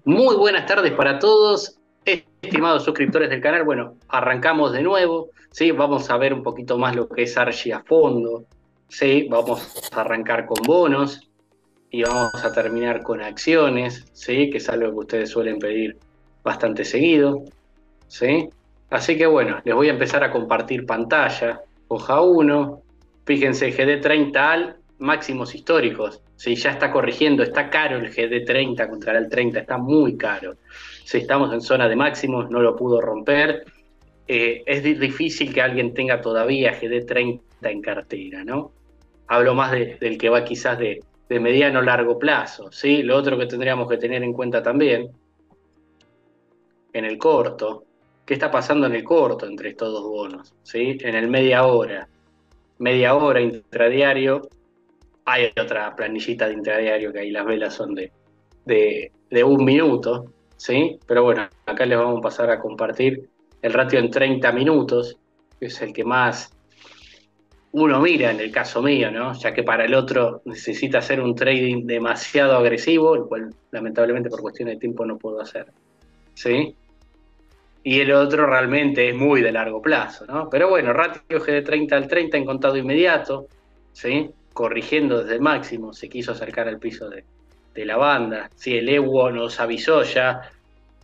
Muy buenas tardes para todos, estimados suscriptores del canal. Bueno, arrancamos de nuevo, ¿sí? Vamos a ver un poquito más lo que es Archie a fondo, ¿sí? Vamos a arrancar con bonos y vamos a terminar con acciones, ¿sí? Que es algo que ustedes suelen pedir bastante seguido, ¿sí? Así que bueno, les voy a empezar a compartir pantalla. Hoja uno, fíjense, GD30 al máximos históricos. Sí, ya está corrigiendo, está caro el GD30 contra el AL30, está muy caro. Si estamos en zona de máximos, no lo pudo romper. Es difícil que alguien tenga todavía GD30 en cartera, ¿no? Hablo más del que va quizás de mediano o largo plazo, ¿sí? Lo otro que tendríamos que tener en cuenta también en el corto. ¿Qué está pasando en el corto entre estos dos bonos? ¿Sí? En el media hora intradiario, hay otra planillita de intradiario que ahí las velas son de un minuto, ¿sí? Pero bueno, acá les vamos a pasar a compartir el ratio en 30 minutos, que es el que más uno mira en el caso mío, ¿no? Ya que para el otro necesita hacer un trading demasiado agresivo, el cual lamentablemente por cuestiones de tiempo no puedo hacer, ¿sí? Y el otro realmente es muy de largo plazo, ¿no? Pero bueno, ratio GD30 al 30 en contado inmediato, ¿sí? Corrigiendo desde el máximo, se quiso acercar al piso de la banda, ¿sí? El EWO nos avisó ya,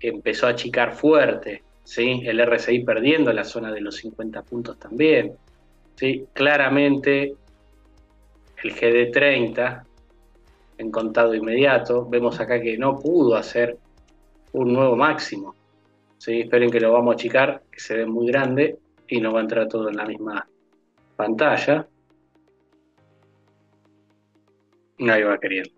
empezó a achicar fuerte, ¿sí? El RSI perdiendo la zona de los 50 puntos también, ¿sí? Claramente el GD30 en contado inmediato, vemos acá que no pudo hacer un nuevo máximo, ¿sí? Esperen que lo vamos a achicar, que se ve muy grande y no va a entrar todo en la misma pantalla. Ahí va queriendo.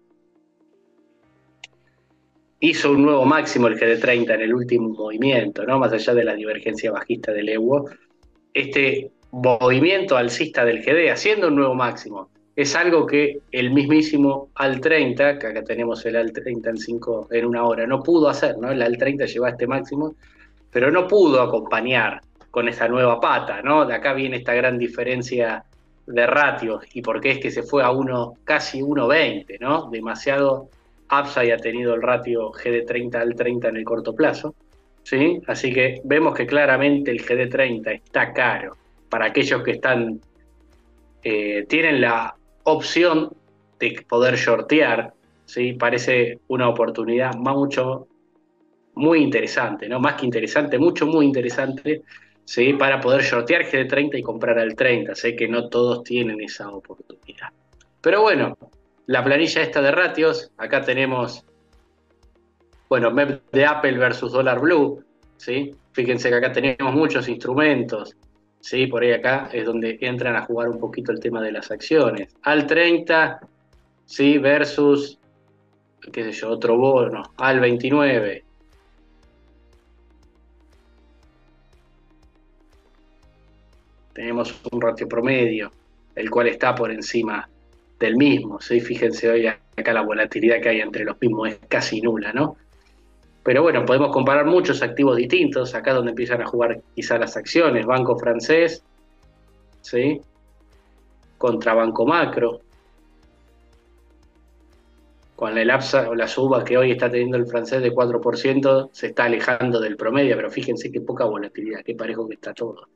Hizo un nuevo máximo el GD30 en el último movimiento, ¿no? Más allá de la divergencia bajista del EWO. Este movimiento alcista del GD haciendo un nuevo máximo es algo que el mismísimo AL30, que acá tenemos el AL30 en 5 en una hora, no pudo hacer, ¿no? El AL30 lleva este máximo, pero no pudo acompañar con esa nueva pata, ¿no? De acá viene esta gran diferencia de ratios y por qué es que se fue a casi 1,20, ¿no? Demasiado upside ha tenido el ratio GD30 al 30 en el corto plazo, ¿sí? Así que vemos que claramente el GD30 está caro para aquellos que tienen la opción de poder shortear, ¿sí? Parece una oportunidad muy interesante, ¿no? Más que interesante, muy interesante, ¿sí? Para poder shortear GD30 y comprar al 30. Sé que no todos tienen esa oportunidad. Pero bueno, la planilla esta de ratios, acá tenemos, bueno, MEP de Apple versus dólar blue, ¿sí? Fíjense que acá tenemos muchos instrumentos, ¿sí? Por ahí acá es donde entran a jugar un poquito el tema de las acciones. Al 30, ¿sí? Versus, qué sé yo, otro bono, al 29. Tenemos un ratio promedio, el cual está por encima del mismo, ¿sí? Fíjense hoy acá la volatilidad que hay entre los mismos es casi nula, ¿no? Pero bueno, podemos comparar muchos activos distintos, acá donde empiezan a jugar quizá las acciones, Banco Francés, ¿sí? Contra Banco Macro, con el APSA o la suba que hoy está teniendo el francés de 4%, se está alejando del promedio, pero fíjense qué poca volatilidad, qué parejo que está todo.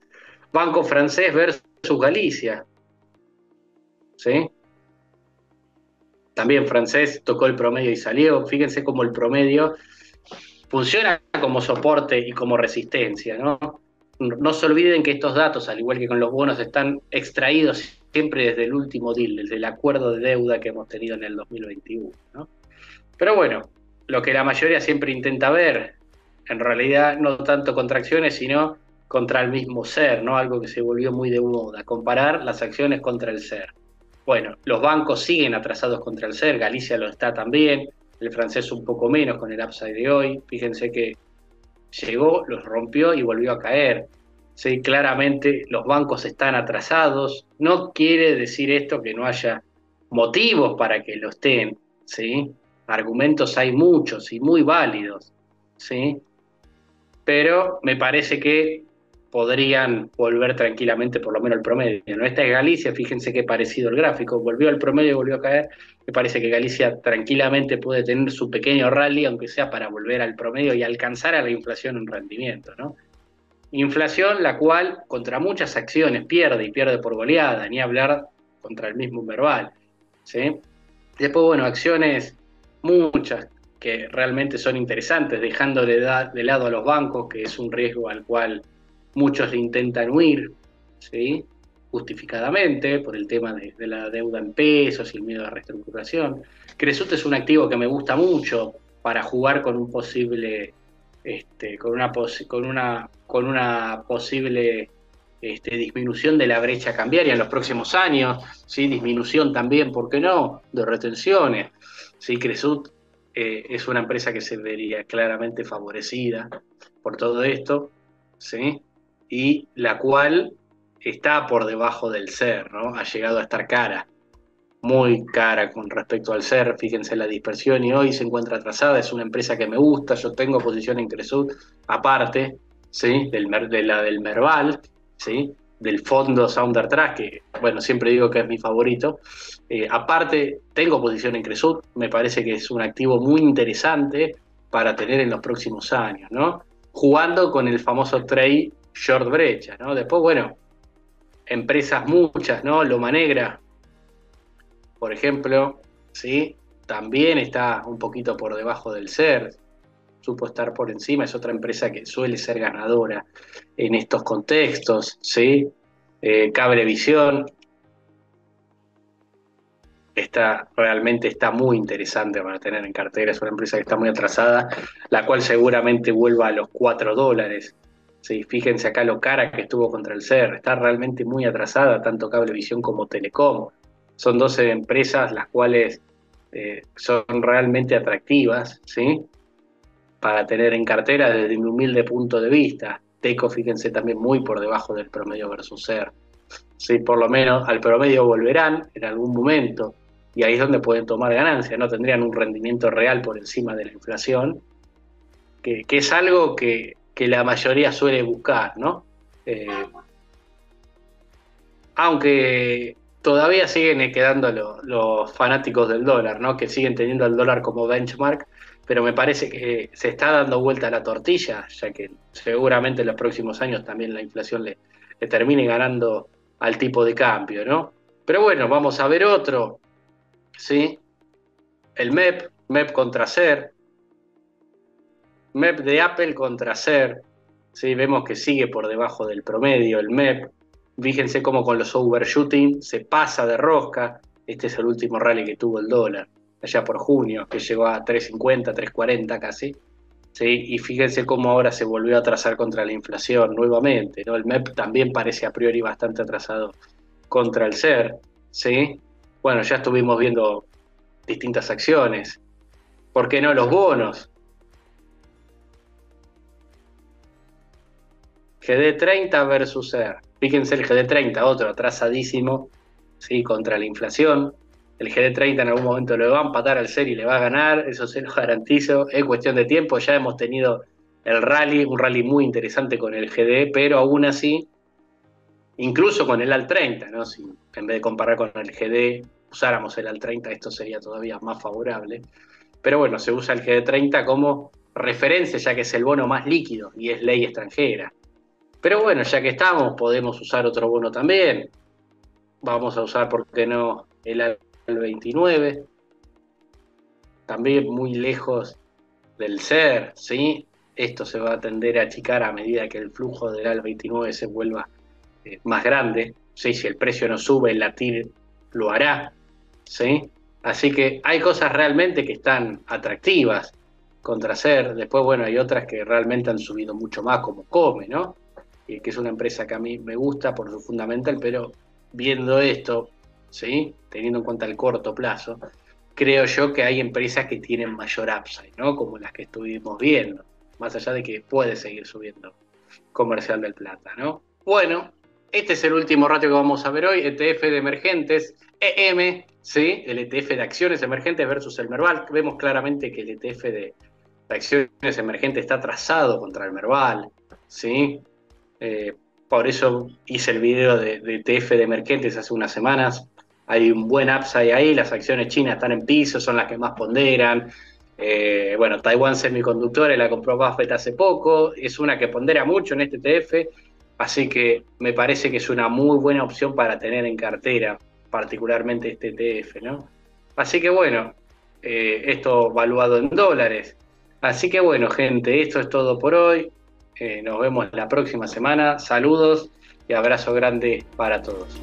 Banco Francés versus Galicia, ¿sí? También francés tocó el promedio y salió. Fíjense cómo el promedio funciona como soporte y como resistencia, ¿no? No se olviden que estos datos, al igual que con los bonos, están extraídos siempre desde el último deal, desde el acuerdo de deuda que hemos tenido en el 2021, ¿no? Pero bueno, lo que la mayoría siempre intenta ver, en realidad no tanto contra acciones, sino contra el mismo ser, ¿no? Algo que se volvió muy de moda, comparar las acciones contra el ser. Bueno, los bancos siguen atrasados contra el ser, Galicia lo está también, el francés un poco menos con el upside de hoy. Fíjense que llegó, los rompió y volvió a caer. Sí, claramente los bancos están atrasados. No quiere decir esto que no haya motivos para que lo estén, ¿sí? Argumentos hay muchos y muy válidos, ¿sí? Pero me parece que podrían volver tranquilamente por lo menos al promedio, ¿no? Esta es Galicia, fíjense qué parecido el gráfico, volvió al promedio, volvió a caer, me parece que Galicia tranquilamente puede tener su pequeño rally, aunque sea para volver al promedio y alcanzar a la inflación en rendimiento, ¿no? Inflación la cual contra muchas acciones pierde y pierde por goleada, ni hablar contra el mismo Merval, ¿sí? Después, bueno, acciones muchas que realmente son interesantes, dejando de lado a los bancos, que es un riesgo al cual muchos le intentan huir, ¿sí? Justificadamente, por el tema de la deuda en pesos y el miedo a la reestructuración. Cresut es un activo que me gusta mucho para jugar con un posible, con una posible disminución de la brecha cambiaria en los próximos años, ¿sí? Disminución también, ¿por qué no?, de retenciones. ¿Sí? Cresut es una empresa que se vería claramente favorecida por todo esto, ¿sí? Y la cual está por debajo del SER, ¿no? Ha llegado a estar cara, muy cara con respecto al SER, fíjense la dispersión y hoy se encuentra atrasada, es una empresa que me gusta, yo tengo posición en Cresut, aparte, ¿sí? De la del Merval, ¿sí? Del fondo Sounder Trust, que bueno, siempre digo que es mi favorito. Aparte, tengo posición en Cresut, me parece que es un activo muy interesante para tener en los próximos años, ¿no? Jugando con el famoso trade short brecha, ¿no? Después, bueno, empresas muchas, ¿no? Loma Negra, por ejemplo, ¿sí? También está un poquito por debajo del SER, supo estar por encima, es otra empresa que suele ser ganadora en estos contextos, ¿sí? Cablevisión realmente está muy interesante para tener en cartera, es una empresa que está muy atrasada, la cual seguramente vuelva a los $4. Sí, fíjense acá lo cara que estuvo contra el SER, está realmente muy atrasada, tanto Cablevisión como Telecom. Son 12 empresas las cuales son realmente atractivas, ¿sí? Para tener en cartera desde mi humilde punto de vista. Teco, fíjense, también muy por debajo del promedio versus SER. Sí, por lo menos al promedio volverán en algún momento y ahí es donde pueden tomar ganancias, no tendrían un rendimiento real por encima de la inflación, que es algo que la mayoría suele buscar, ¿no? Eh, Aunque todavía siguen quedando los fanáticos del dólar, ¿no? Que siguen teniendo el dólar como benchmark, pero me parece que se está dando vuelta a la tortilla, ya que seguramente en los próximos años también la inflación le termine ganando al tipo de cambio, ¿no? Pero bueno, vamos a ver otro, ¿sí? El MEP contra SER, MEP de Apple contra SER, ¿sí? Vemos que sigue por debajo del promedio el MEP. Fíjense cómo con los overshooting se pasa de rosca. Este es el último rally que tuvo el dólar, allá por junio, que llegó a 3.50, 3.40 casi. ¿Sí? Y fíjense cómo ahora se volvió a atrasar contra la inflación nuevamente, ¿no? El MEP también parece a priori bastante atrasado contra el SER, ¿sí? Bueno, ya estuvimos viendo distintas acciones. ¿Por qué no los bonos? GD30 versus SER. Fíjense el GD30, otro atrasadísimo, ¿sí? Contra la inflación. El GD30 en algún momento le va a empatar al SER y le va a ganar, eso se lo garantizo. Es cuestión de tiempo, ya hemos tenido el rally, un rally muy interesante con el GD, pero aún así, incluso con el AL30, ¿no? Si en vez de comparar con el GD usáramos el AL30, esto sería todavía más favorable. Pero bueno, se usa el GD30 como referencia, ya que es el bono más líquido y es ley extranjera. Pero bueno, ya que estamos, podemos usar otro bono también. Vamos a usar, ¿por qué no?, el AL 29, también muy lejos del SER, ¿sí? Esto se va a tender a achicar a medida que el flujo del AL 29 se vuelva más grande, ¿sí? Si el precio no sube, el LATIR lo hará, ¿sí? Así que hay cosas realmente que están atractivas contra SER. Después, bueno, hay otras que realmente han subido mucho más, como Come, ¿no? Que es una empresa que a mí me gusta por su fundamental, pero viendo esto, ¿sí? Teniendo en cuenta el corto plazo, creo yo que hay empresas que tienen mayor upside, ¿no? Como las que estuvimos viendo, más allá de que puede seguir subiendo Comercial del Plata, ¿no? Bueno, este es el último ratio que vamos a ver hoy, ETF de emergentes, EM, ¿sí? El ETF de acciones emergentes versus el Merval. Vemos claramente que el ETF de acciones emergentes está trazado contra el Merval, ¿sí? Eh, por eso hice el video de ETF de Emergentes hace unas semanas. Hay un buen upside ahí, las acciones chinas están en piso, son las que más ponderan. Bueno, Taiwan Semiconductores la compró Buffett hace poco, es una que pondera mucho en este ETF, así que me parece que es una muy buena opción para tener en cartera, particularmente este ETF, ¿no? Así que bueno, esto valuado en dólares. Así que bueno, gente, esto es todo por hoy. Nos vemos la próxima semana. Saludos y abrazo grande para todos.